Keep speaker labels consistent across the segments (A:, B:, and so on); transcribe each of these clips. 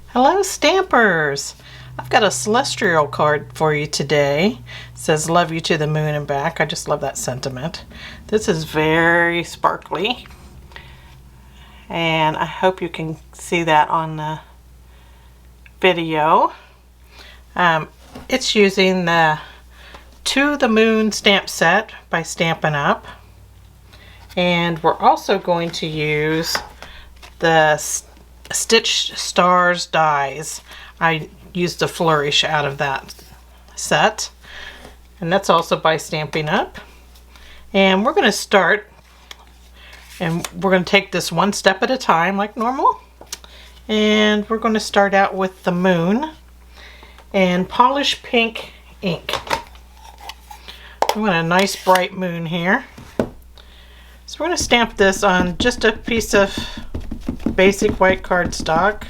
A: Hello Stampers! I've got a celestial card for you today. It says love you to the moon and back. I just love that sentiment. This is very sparkly and I hope you can see that on the video. It's using the To the Moon stamp set by Stampin Up, and we're also going to use the Stitch Stars dies. I used a flourish out of that set, and that's also by Stampin Up. And we're going to start, and we're going to take this one step at a time like normal, and we're going to start out with the moon and polish pink ink. I want a nice bright moon here, so we're going to stamp this on just a piece of basic white cardstock.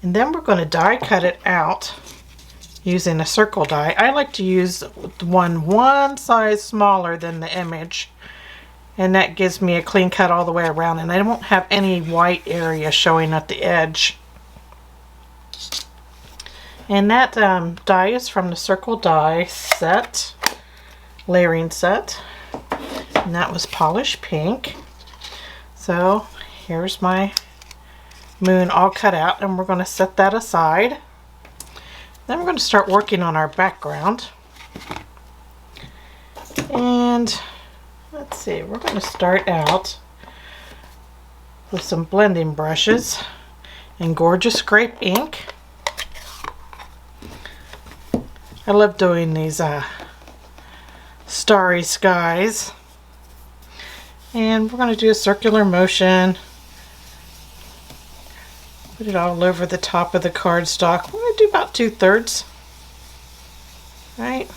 A: And then we're going to die cut it out using a circle die. I like to use one size smaller than the image, and that gives me a clean cut all the way around, and I won't have any white area showing at the edge. And that die is from the circle die set, layering set, and that was polished pink. So here's my moon all cut out, and we're going to set that aside. Then we're going to start working on our background. And let's see, we're going to start out with some blending brushes and gorgeous grape ink. I love doing these starry skies. And we're going to do a circular motion. Put it all over the top of the cardstock. We're going to do about 2/3. Right?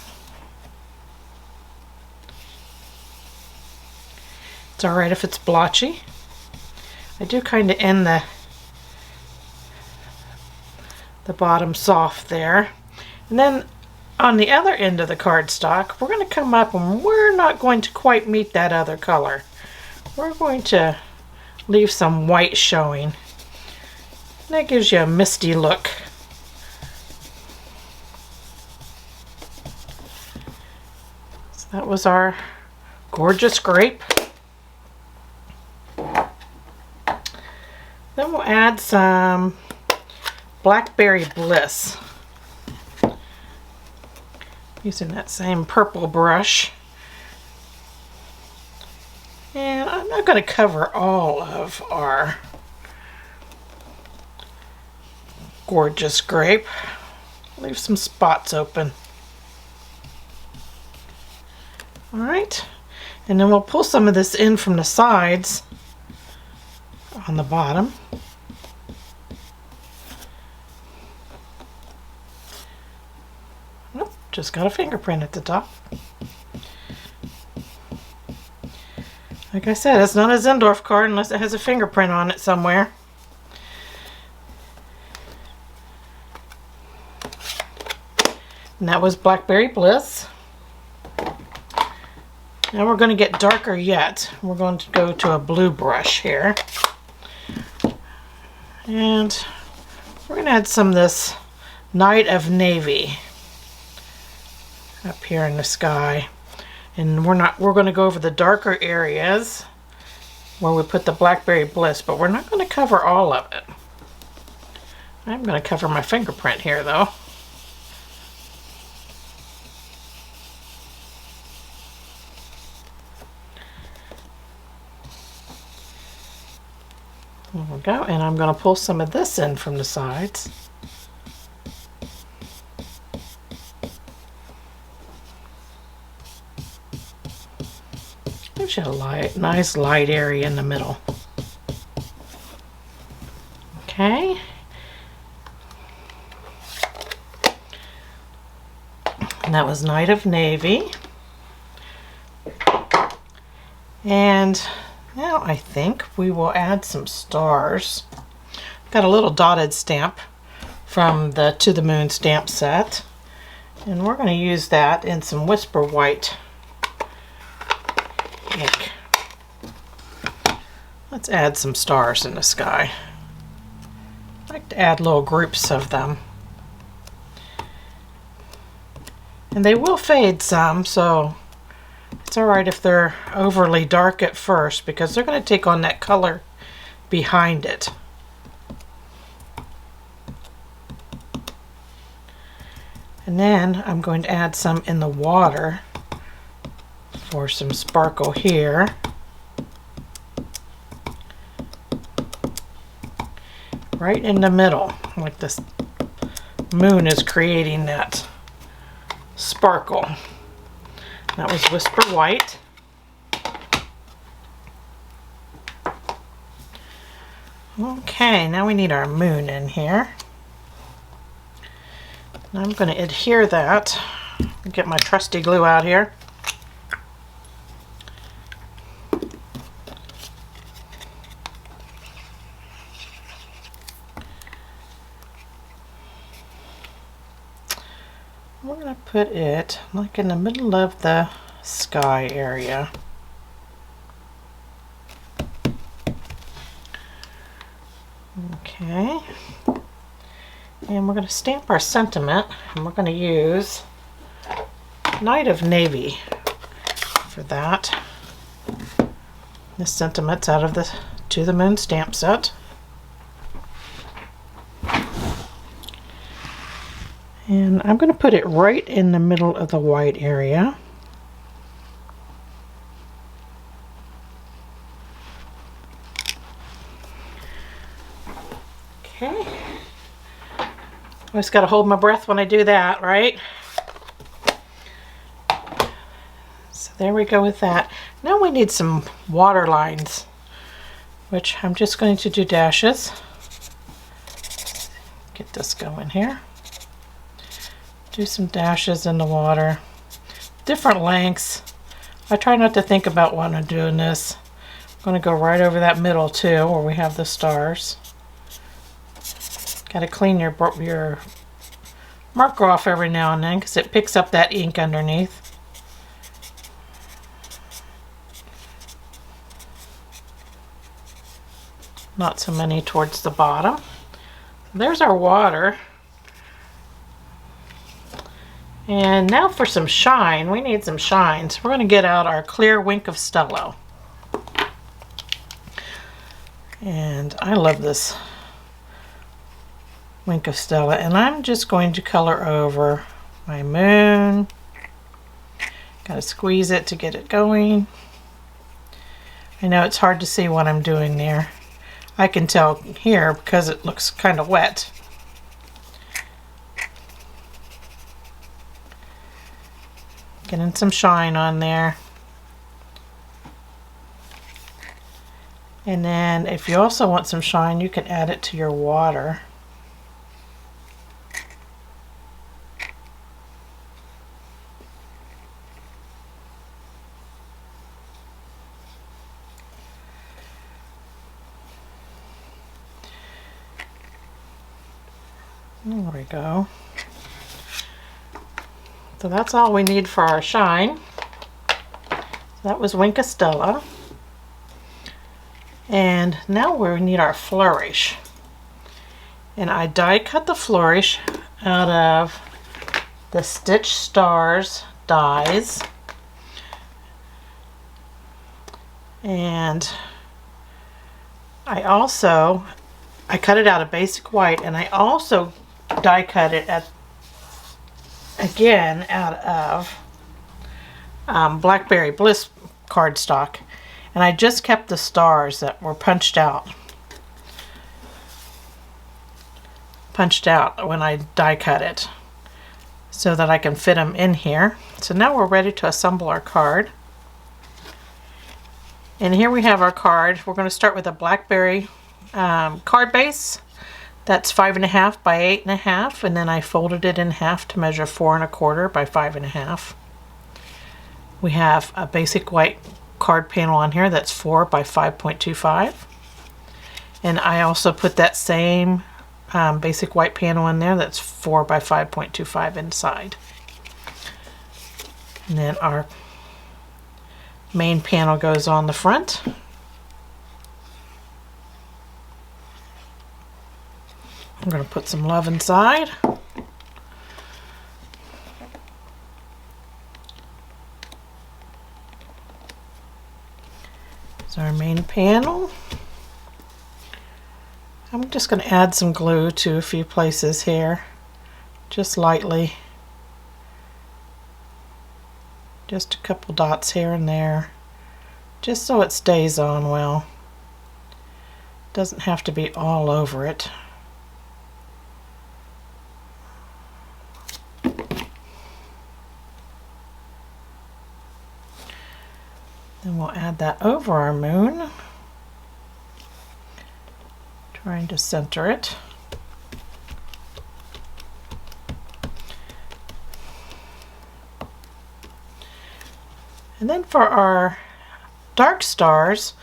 A: It's alright if it's blotchy. I do kind of end the bottom soft there. And then on the other end of the cardstock, we're going to come up, and we're not going to quite meet that other color. We're going to leave some white showing. And that gives you a misty look. So that was our gorgeous grape. Then we'll add some Blackberry Bliss, using that same purple brush. And I'm not going to cover all of our gorgeous grape. Leave some spots open. Alright, and then we'll pull some of this in from the sides on the bottom. Nope, just got a fingerprint at the top. Like I said, it's not a Zindorf card unless it has a fingerprint on it somewhere. And that was Blackberry Bliss. Now we're going to get darker yet. We're going to go to a blue brush here. And we're going to add some of this Night of Navy up here in the sky. And we're going to go over the darker areas where we put the Blackberry Bliss, but we're not going to cover all of it. I'm going to cover my fingerprint here though. There we go, and I'm going to pull some of this in from the sides. Gives you a nice light area in the middle. Okay. And that was Night of Navy. And now I think we will add some stars got a little dotted stamp from the To the Moon stamp set. And we're going to use that in some Whisper White ink. Let's add some stars in the sky. I like to add little groups of them. And they will fade some, so it's alright if they're overly dark at first because they're going to take on that color behind it. And then I'm going to add some in the water for some sparkle here. Right in the middle, like this moon is creating that sparkle. That was Whisper White. Okay, now we need our moon in here. I'm going to adhere that. Get my trusty glue out here. We're going to put it like in the middle of the sky area. Okay. And we're going to stamp our sentiment, and we're going to use Night of Navy for that. This sentiment's out of the To the Moon stamp set. And I'm going to put it right in the middle of the white area. Okay. Always got to hold my breath when I do that, right? So there we go with that. Now we need some water lines, which I'm just going to do dashes. Get this going here. Do some dashes in the water. Different lengths. I try not to think about when I'm doing this. I'm going to go right over that middle too, where we have the stars. Got to clean your marker off every now and then because it picks up that ink underneath. Not so many towards the bottom. There's our water. And now for some shine. We need some shine. So we're going to get out our clear Wink of Stella. And I love this Wink of Stella. And I'm just going to color over my moon. Got to squeeze it to get it going. I know it's hard to see what I'm doing there. I can tell here because it looks kind of wet. Getting some shine on there. And then if you also want some shine, you can add it to your water. There we go. So that's all we need for our shine. That was Wink of Stella. And now we need our flourish. And I die cut the flourish out of the Stitch Stars dies. And I cut it out of basic white, and I also die cut it again out of Blackberry Bliss cardstock, and I just kept the stars that were punched out when I die cut it so that I can fit them in here. So now we're ready to assemble our card. And here we have our card. We're going to start with a Blackberry card base. That's 5.5 by 8.5, and then I folded it in half to measure 4 1/4 by 5.5. We have a basic white card panel on here that's 4 by 5.25. And I also put that same basic white panel in there that's 4 by 5.25 inside. And then our main panel goes on the front. I'm going to put some love inside. It's our main panel. I'm just going to add some glue to a few places here, just lightly. Just a couple dots here and there, just so it stays on well. Doesn't have to be all over it. Then we'll add that over our moon. Trying to center it. And then for our dark stars,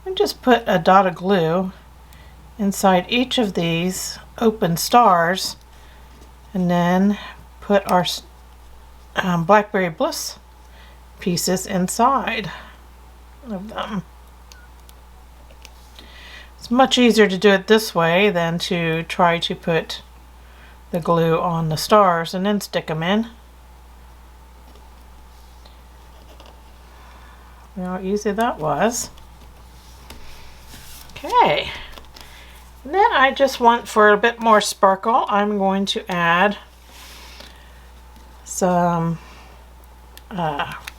A: we just put a dot of glue inside each of these open stars, and then put our Blackberry Bliss pieces inside of them. It's much easier to do it this way than to try to put the glue on the stars and then stick them in. You know how easy that was. Okay. And then I just want, for a bit more sparkle, I'm going to add some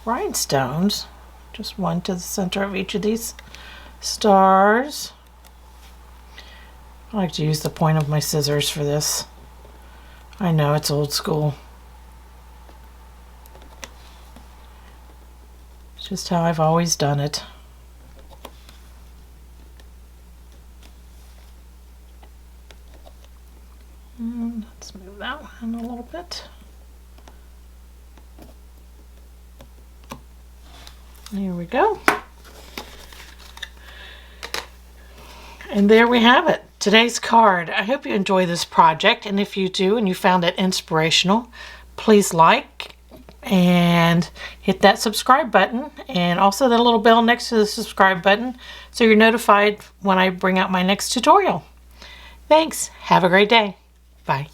A: rhinestones. Just one to the center of each of these stars. I like to use the point of my scissors for this. I know it's old school. It's just how I've always done it. And let's move that one a little bit. Here we go. And there we have it. Today's card. I hope you enjoy this project, and if you do and you found it inspirational, please like and hit that subscribe button, and also that little bell next to the subscribe button so you're notified when I bring out my next tutorial. Thanks. Have a great day. Bye.